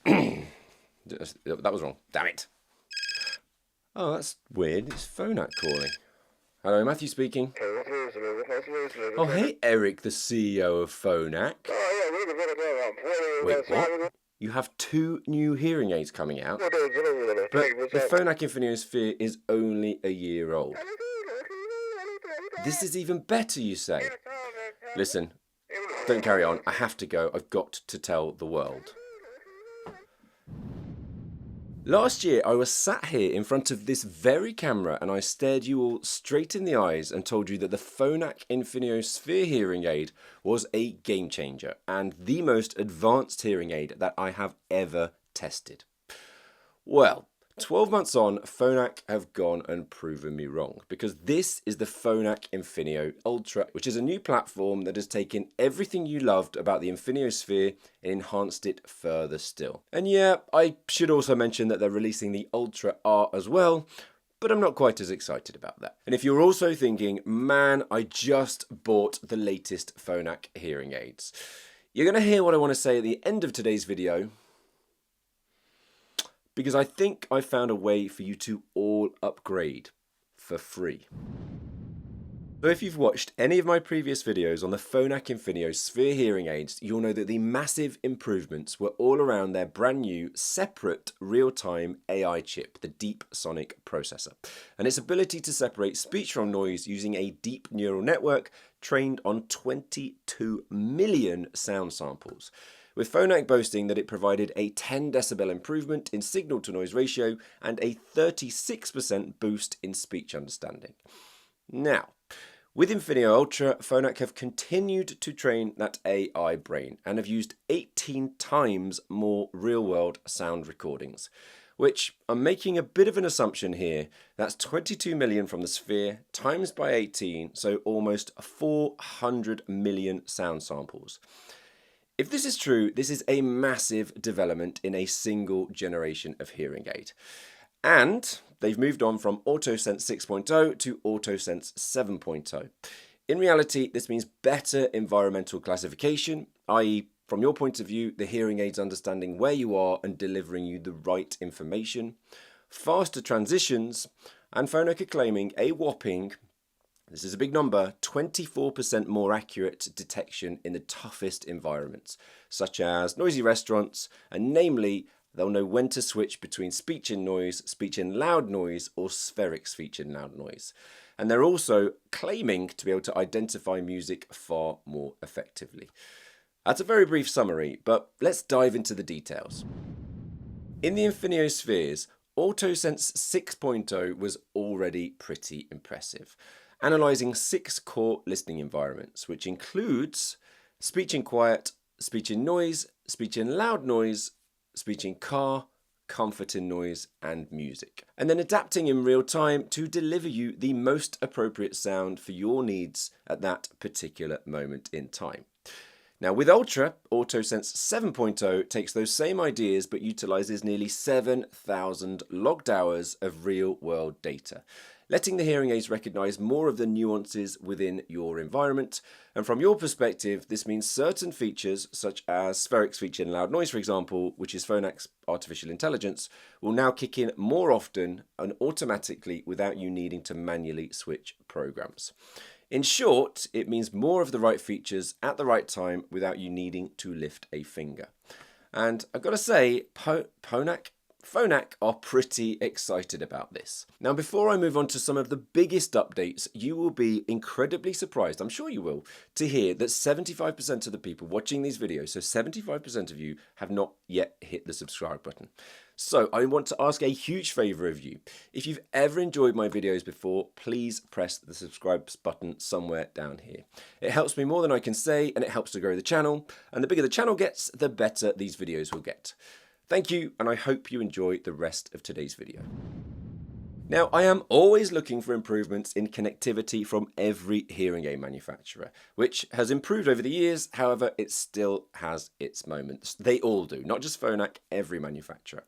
That was wrong. Damn it. Oh, that's weird. It's Phonak calling. Hello, Matthew speaking. Oh, hey, Eric, the CEO of Phonak. Wait, what? You have 2 new hearing aids coming out, but the Phonak Infinio Sphere is only a year old. This is even better, you say? Listen, don't carry on. I have to go. I've got to tell the world. Last year, I was sat here in front of this very camera and I stared you all straight in the eyes and told you that the Phonak Infinio Sphere hearing aid was a game changer and the most advanced hearing aid that I have ever tested. Well, 12 months on, Phonak have gone and proven me wrong, because this is the Phonak Infinio Ultra, which is a new platform that has taken everything you loved about the Infinio Sphere and enhanced it further still. And yeah, I should also mention that they're releasing the Ultra R as well, but I'm not quite as excited about that. And if you're also thinking, man, I just bought the latest Phonak hearing aids, you're going to hear what I want to say at the end of today's video, because I think I found a way for you to all upgrade for free. So if you've watched any of my previous videos on the Phonak Infinio Sphere hearing aids, you'll know that the massive improvements were all around their brand new separate real-time AI chip, the Deep Sonic processor, and its ability to separate speech from noise using a deep neural network trained on 22 million sound samples, with Phonak boasting that it provided a 10 decibel improvement in signal-to-noise ratio and a 36% boost in speech understanding. Now, with Infinio Ultra, Phonak have continued to train that AI brain and have used 18 times more real-world sound recordings, which I'm making a bit of an assumption here. That's 22 million from the Sphere times by 18, so almost 400 million sound samples. If this is true, this is a massive development in a single generation of hearing aid. And they've moved on from AutoSense 6.0 to AutoSense 7.0. In reality, this means better environmental classification, i.e., from your point of view, the hearing aid's understanding where you are and delivering you the right information, faster transitions, and Phonak are claiming a whopping, this is a big number, 24% more accurate detection in the toughest environments, such as noisy restaurants, and namely, they'll know when to switch between speech in noise, speech in loud noise, or spheric speech in loud noise. And they're also claiming to be able to identify music far more effectively. That's a very brief summary, but let's dive into the details. In the Infinio Spheres, AutoSense 6.0 was already pretty impressive, analysing 6 core listening environments, which includes speech in quiet, speech in noise, speech in loud noise, speech in car, comfort in noise, and music. And then adapting in real time to deliver you the most appropriate sound for your needs at that particular moment in time. Now with Ultra, AutoSense 7.0 takes those same ideas but utilises nearly 7,000 logged hours of real-world data, letting the hearing aids recognise more of the nuances within your environment. And from your perspective, this means certain features, such as spheric speech in loud noise, for example, which is Phonak's artificial intelligence, will now kick in more often and automatically without you needing to manually switch programs. In short, it means more of the right features at the right time without you needing to lift a finger. And I've got to say, Phonak are pretty excited about this. Now, before I move on to some of the biggest updates, you will be incredibly surprised, I'm sure you will, to hear that 75% of the people watching these videos, so 75% of you, have not yet hit the subscribe button. So I want to ask a huge favour of you. If you've ever enjoyed my videos before, please press the subscribe button somewhere down here. It helps me more than I can say, and it helps to grow the channel. And the bigger the channel gets, the better these videos will get. Thank you, and I hope you enjoy the rest of today's video. Now, I am always looking for improvements in connectivity from every hearing aid manufacturer, which has improved over the years. However, it still has its moments. They all do, not just Phonak, every manufacturer.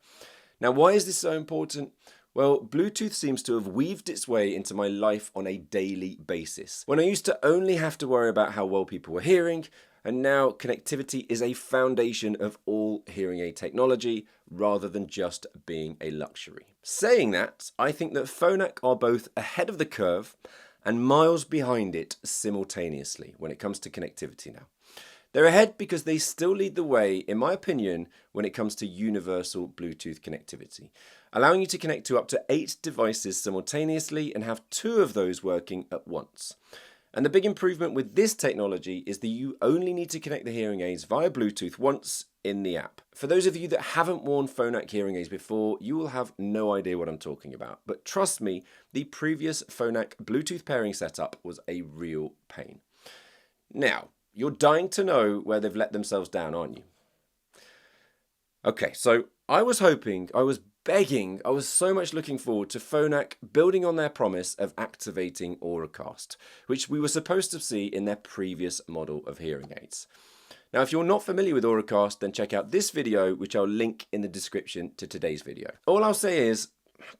Now, why is this so important? Well, Bluetooth seems to have weaved its way into my life on a daily basis. When I used to only have to worry about how well people were hearing, and now connectivity is a foundation of all hearing aid technology rather than just being a luxury. Saying that, I think that Phonak are both ahead of the curve and miles behind it simultaneously when it comes to connectivity now. They're ahead because they still lead the way, in my opinion, when it comes to universal Bluetooth connectivity, allowing you to connect to up to 8 devices simultaneously and have 2 of those working at once. And the big improvement with this technology is that you only need to connect the hearing aids via Bluetooth once in the app. For those of you that haven't worn Phonak hearing aids before, you will have no idea what I'm talking about. But trust me, the previous Phonak Bluetooth pairing setup was a real pain. Now, you're dying to know where they've let themselves down, aren't you? Okay, so I was hoping, I was begging, I was so much looking forward to Phonak building on their promise of activating Auracast, which we were supposed to see in their previous model of hearing aids. Now, if you're not familiar with Auracast, then check out this video, which I'll link in the description to today's video. All I'll say is,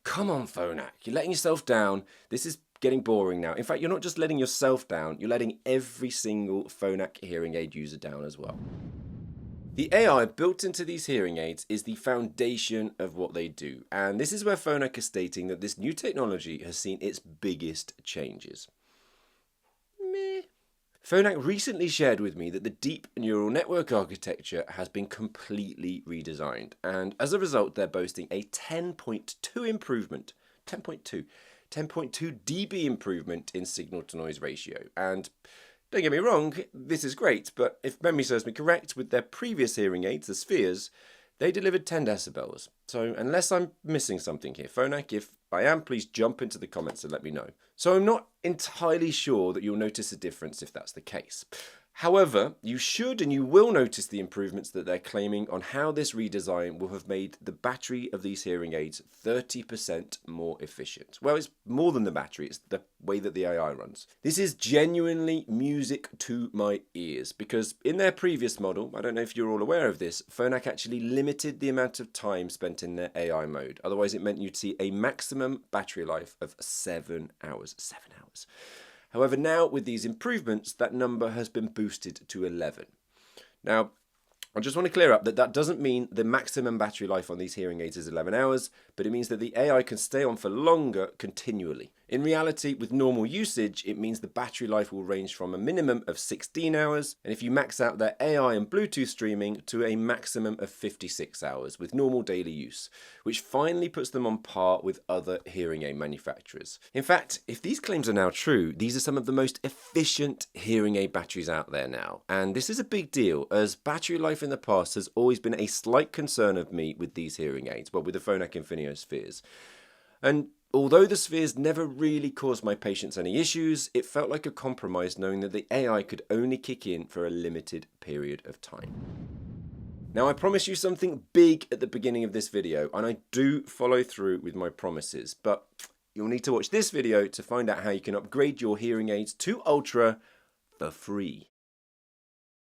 come on Phonak, you're letting yourself down. This is getting boring now. In fact, you're not just letting yourself down, you're letting every single Phonak hearing aid user down as well. The AI built into these hearing aids is the foundation of what they do, and this is where Phonak is stating that this new technology has seen its biggest changes. Meh. Phonak recently shared with me that the deep neural network architecture has been completely redesigned, and as a result they're boasting a 10.2 improvement, 10.2 dB improvement in signal-to-noise ratio. And don't get me wrong, this is great, but if memory serves me correct, with their previous hearing aids, the Spheres, they delivered 10 decibels. So unless I'm missing something here, Phonak, if I am, please jump into the comments and let me know. So I'm not entirely sure that you'll notice a difference if that's the case. However, you should and you will notice the improvements that they're claiming on how this redesign will have made the battery of these hearing aids 30% more efficient. Well, it's more than the battery, it's the way that the AI runs. This is genuinely music to my ears because in their previous model, I don't know if you're all aware of this, Phonak actually limited the amount of time spent in their AI mode. Otherwise, it meant you'd see a maximum battery life of 7 hours. 7 hours. However, now with these improvements, that number has been boosted to 11. Now, I just want to clear up that that doesn't mean the maximum battery life on these hearing aids is 11 hours, but it means that the AI can stay on for longer continually. In reality, with normal usage, it means the battery life will range from a minimum of 16 hours, and if you max out their AI and Bluetooth streaming, to a maximum of 56 hours with normal daily use, which finally puts them on par with other hearing aid manufacturers. In fact, if these claims are now true, these are some of the most efficient hearing aid batteries out there now, and this is a big deal, as battery life in the past has always been a slight concern of me with these hearing aids, well, with the Phonak Infinio Spheres. And although the Spheres never really caused my patients any issues, it felt like a compromise knowing that the AI could only kick in for a limited period of time. Now, I promised you something big at the beginning of this video, and I do follow through with my promises, but you'll need to watch this video to find out how you can upgrade your hearing aids to Ultra for free.